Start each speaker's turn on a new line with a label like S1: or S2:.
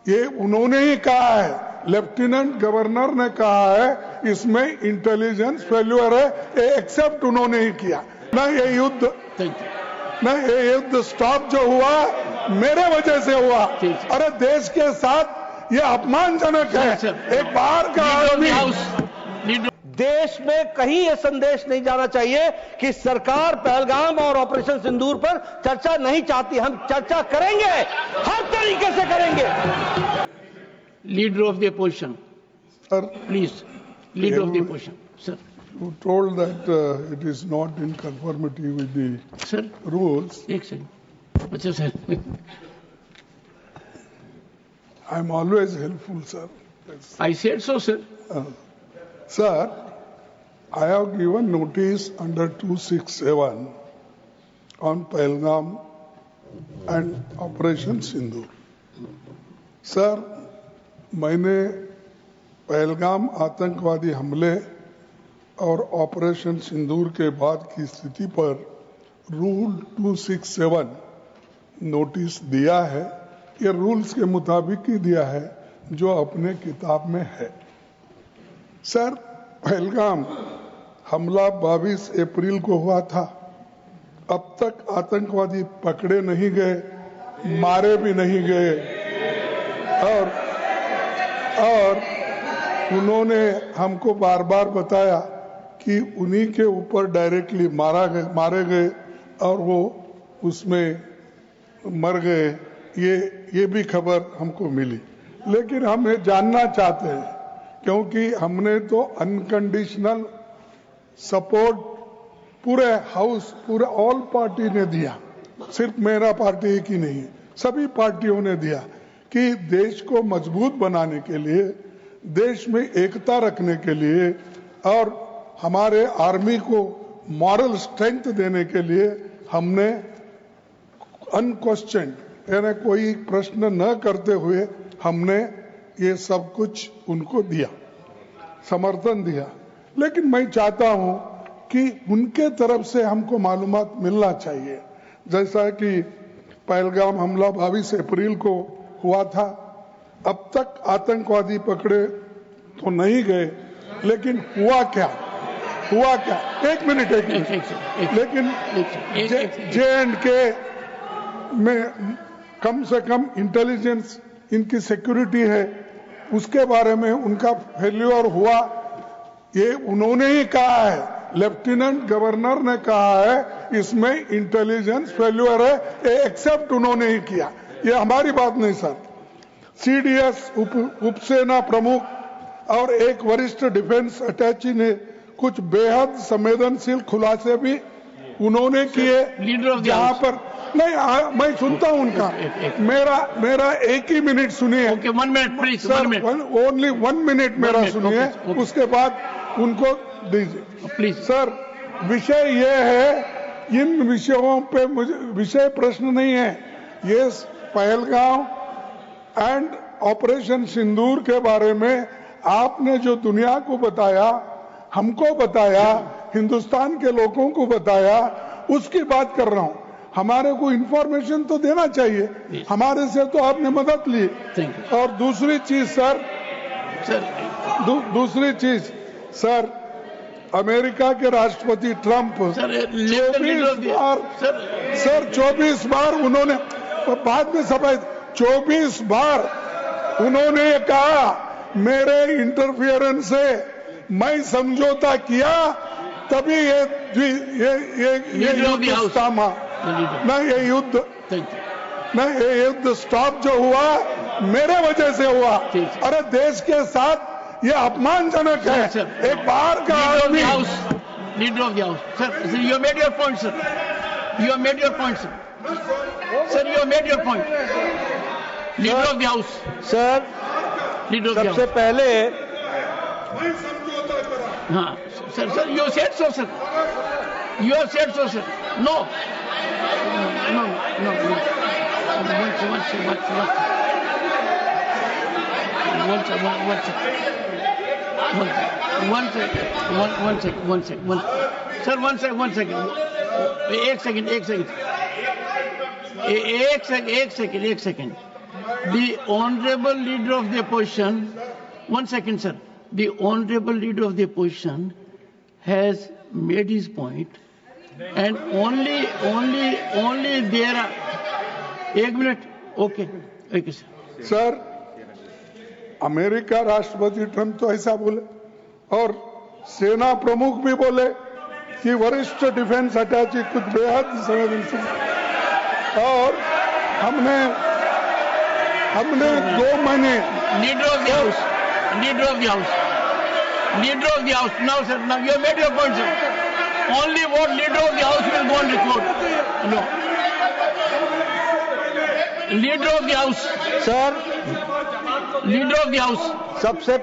S1: ये उन्होंने ही कहा है, लेफ्टिनेंट गवर्नर ने कहा है इसमें इंटेलिजेंस फेल्यूर है, ये एक्सेप्ट उन्होंने ही किया ना। ये युद्ध स्टॉप जो हुआ मेरे वजह से हुआ। अरे देश के साथ ये अपमानजनक है। एक बाहर का आदमी,
S2: देश में कहीं यह संदेश नहीं जाना चाहिए कि सरकार पहलगाम और ऑपरेशन सिंदूर पर चर्चा नहीं चाहती। हम चर्चा करेंगे, हर तरीके से करेंगे।
S3: Leader of the opposition, please, leader of the opposition, sir.
S1: You told that it is not in conformity with the rules.
S3: एक सेकंड, अच्छा sir.
S1: I am always helpful, sir. Yes.
S3: I said so, sir.
S1: Sir, I have given notice under 267 on Pahalgam and Operation Sindoor. Sir, मैंने पहलगाम आतंकवादी हमले और operation सिंदूर के बाद की स्थिति पर रूल 267 नोटिस दिया है। ये रूल्स के मुताबिक ही दिया है जो अपने किताब में है। सर, पहलगाम हमला 22 अप्रैल को हुआ था। अब तक आतंकवादी पकड़े नहीं गए, मारे भी नहीं गए और उन्होंने हमको बार बार बताया कि उन्हीं के ऊपर डायरेक्टली मारे गए और वो उसमें मर गए। ये भी खबर हमको मिली, लेकिन हम ये जानना चाहते हैं क्योंकि हमने तो अनकंडीशनल सपोर्ट पूरे हाउस, पूरे ऑल पार्टी ने दिया, सिर्फ मेरा पार्टी एक ही नहीं, सभी पार्टियों ने दिया कि देश को मजबूत बनाने के लिए, देश में एकता रखने के लिए और हमारे आर्मी को मॉरल स्ट्रेंथ देने के लिए हमने अनक्वेश्चन, यानी कोई प्रश्न न करते हुए हमने ये सब कुछ उनको दिया, समर्थन दिया। लेकिन मैं चाहता हूं कि उनके तरफ से हमको मालूमात मिलना चाहिए। जैसा कि पहलगाम हमला 22 अप्रैल को हुआ था, अब तक आतंकवादी पकड़े तो नहीं गए, लेकिन हुआ क्या? एक मिनट। लेकिन J&K में कम से कम इंटेलिजेंस, इनकी सिक्योरिटी है, उसके बारे में उनका फेल्यूर हुआ, ये उन्होंने ही कहा है, लेफ्टिनेंट गवर्नर ने कहा है इसमें इंटेलिजेंस फेल्यूर है, ये एक्सेप्ट उन्होंने ही किया। ये हमारी बात नहीं सर। CDS उपसेना प्रमुख और एक वरिष्ठ डिफेंस अटैची ने कुछ बेहद संवेदनशील खुलासे भी उन्होंने किए, जहां पर नहीं, मैं सुनता हूं उनका। मेरा एक ही मिनट सुनिए।
S3: Okay, 1 minute please.
S1: Sir, only 1 minute मेरा सुनिए, उसके बाद उनको दीजिए
S3: प्लीज।
S1: सर, विषय ये है, इन विषयों पे मुझे विषय प्रश्न नहीं है। ये पहलगाम एंड ऑपरेशन सिंदूर के बारे में आपने जो दुनिया को बताया, हमको बताया, हिंदुस्तान के लोगों को बताया, उसकी बात कर रहा हूं। हमारे को इंफॉर्मेशन तो देना चाहिए, हमारे से तो आपने मदद ली। और दूसरी चीज सर, दूसरी चीज सर, अमेरिका के राष्ट्रपति ट्रंप 24 बार उन्होंने, बाद में सफाई, 24 बार उन्होंने कहा मेरे इंटरफियरेंस से मैं समझौता किया, तभी ये युद्ध स्टॉप जो हुआ मेरे वजह से हुआ। अरे देश के साथ ये अपमानजनक है। एक बाहर का आदमी,
S3: leader of the house, sir, you made your point sir, you made your point sir, you made your point. Leader of the house
S2: sir, सबसे पहले
S3: हाँ sir, you said so sir, you have said so sir, no, एक second, The Honorable Leader of the Opposition, 1 second, sir. The Honorable Leader of the Opposition has made his point, and only there are. 1 minute. Okay, sir.
S1: Sir, America राष्ट्रपति Trump तो ऐसा बोले और सेना प्रमुख भी बोले कि वरिष्ठ डिफेंस अटैची कुछ बेहद संवेदनशील, और हमने 2 महीने
S3: Leader of the House. Now, sir, now you have made your point, sir. Only what Leader of the House will go on record. No. Leader of the House.
S2: Sir,
S3: Leader of the House.
S2: सबसे